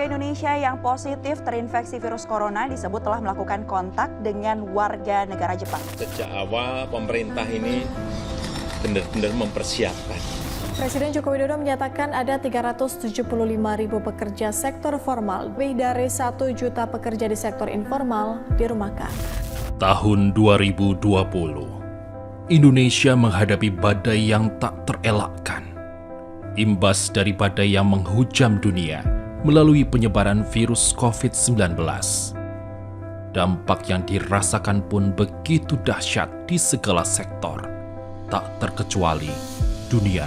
Indonesia yang positif terinfeksi virus corona disebut telah melakukan kontak dengan warga negara Jepang. Sejak awal pemerintah ini benar-benar mempersiapkan. Presiden Joko Widodo menyatakan ada 375.000 pekerja sektor formal, lebih dari 1 juta pekerja di sektor informal dirumahkan. Tahun 2020, Indonesia menghadapi badai yang tak terelakkan. Imbas dari badai yang menghujam dunia melalui penyebaran virus COVID-19. Dampak yang dirasakan pun begitu dahsyat di segala sektor, tak terkecuali dunia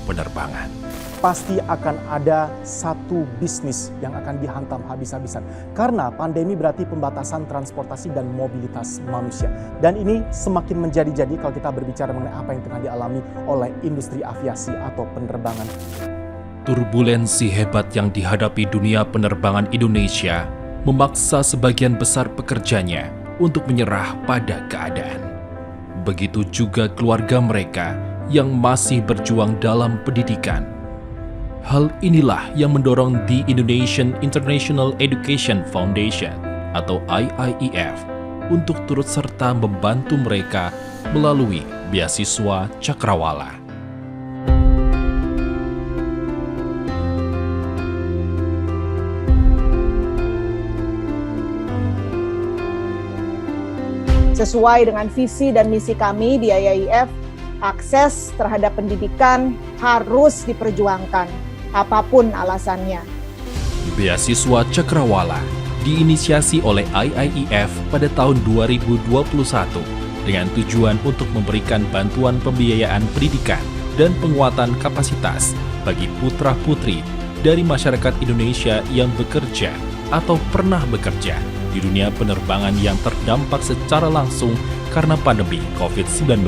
penerbangan. Pasti akan ada satu bisnis yang akan dihantam habis-habisan. Karena pandemi berarti pembatasan transportasi dan mobilitas manusia. Dan ini semakin menjadi-jadi kalau kita berbicara mengenai apa yang tengah dialami oleh industri aviasi atau penerbangan. Turbulensi hebat yang dihadapi dunia penerbangan Indonesia memaksa sebagian besar pekerjanya untuk menyerah pada keadaan. Begitu juga keluarga mereka yang masih berjuang dalam pendidikan. Hal inilah yang mendorong The Indonesian International Education Foundation atau IIEF untuk turut serta membantu mereka melalui beasiswa Cakrawala. Sesuai dengan visi dan misi kami di IIEF, akses terhadap pendidikan harus diperjuangkan, apapun alasannya. Beasiswa Cakrawala diinisiasi oleh IIEF pada tahun 2021 dengan tujuan untuk memberikan bantuan pembiayaan pendidikan dan penguatan kapasitas bagi putra-putri dari masyarakat Indonesia yang bekerja atau pernah bekerja di dunia penerbangan yang terdampak secara langsung karena pandemi COVID-19,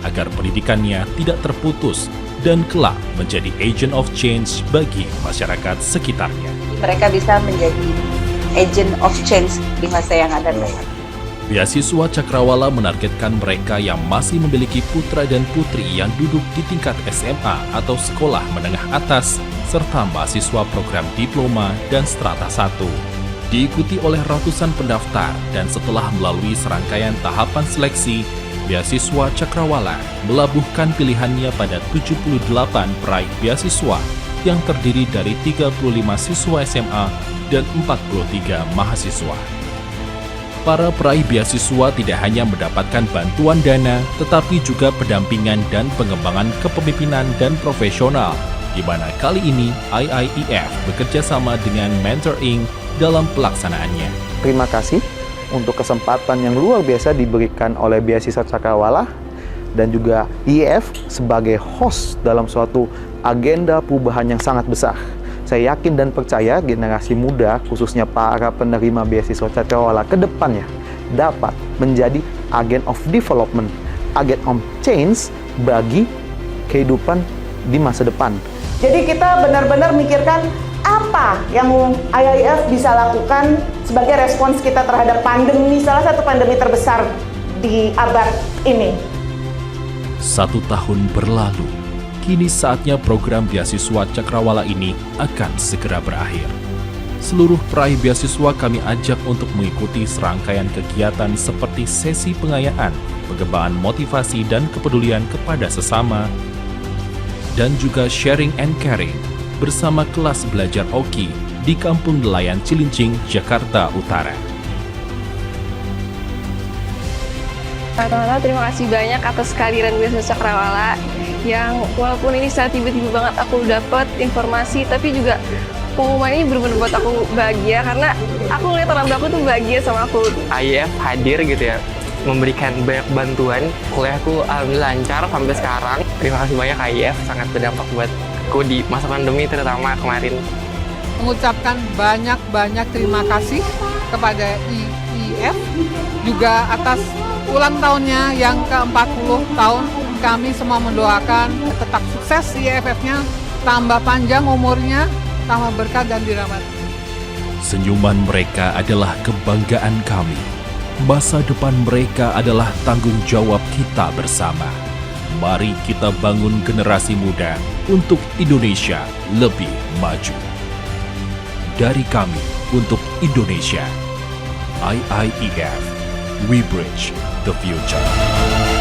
agar pendidikannya tidak terputus dan kelak menjadi agent of change bagi masyarakat sekitarnya. Mereka bisa menjadi agent of change di masa yang akan datang. Beasiswa Cakrawala menargetkan mereka yang masih memiliki putra dan putri yang duduk di tingkat SMA atau sekolah menengah atas, serta mahasiswa program diploma dan strata 1. Diikuti oleh ratusan pendaftar dan setelah melalui serangkaian tahapan seleksi, beasiswa Cakrawala melabuhkan pilihannya pada 78 peraih beasiswa yang terdiri dari 35 siswa SMA dan 43 mahasiswa. Para peraih beasiswa tidak hanya mendapatkan bantuan dana, tetapi juga pendampingan dan pengembangan kepemimpinan dan profesional, di mana kali ini IIEF bekerja sama dengan Mentor Inc. dalam pelaksanaannya. Terima kasih untuk kesempatan yang luar biasa diberikan oleh beasiswa Cakrawala dan juga IIEF sebagai host dalam suatu agenda perubahan yang sangat besar. Saya yakin dan percaya generasi muda, khususnya para penerima beasiswa Cakrawala ke depannya dapat menjadi agen of development, agen of change bagi kehidupan di masa depan. Jadi kita benar-benar mikirkan apa yang IIEF bisa lakukan sebagai respons kita terhadap pandemi, salah satu pandemi terbesar di abad ini. 1 tahun berlalu, kini saatnya program beasiswa Cakrawala ini akan segera berakhir. Seluruh peraih beasiswa kami ajak untuk mengikuti serangkaian kegiatan seperti sesi pengayaan, pengembangan motivasi dan kepedulian kepada sesama, dan juga sharing and caring bersama kelas belajar Oki di Kampung Nelayan Cilincing, Jakarta Utara. Pertama-tama terima kasih banyak atas kehadiran beasiswa Cakrawala yang walaupun ini secara tiba-tiba banget aku dapat informasi, tapi juga pengumuman ini benar-benar buat aku bahagia karena aku ngeliat orang tua aku tuh bahagia sama aku. IIEF hadir gitu ya, memberikan banyak bantuan. Kuliahku alhamdulillah lancar sampai sekarang. Terima kasih banyak IIEF, sangat berdampak buat aku di masa pandemi terutama kemarin. Mengucapkan banyak-banyak terima kasih kepada IIEF juga atas ulang tahunnya yang ke-40 tahun. Kami semua mendoakan tetap sukses IIEF-nya, tambah panjang umurnya, tambah berkah dan dirahmati. Senyuman mereka adalah kebanggaan kami. Masa depan mereka adalah tanggung jawab kita bersama. Mari kita bangun generasi muda untuk Indonesia lebih maju. dari kami untuk Indonesia. IIEF, We Bridge the Future.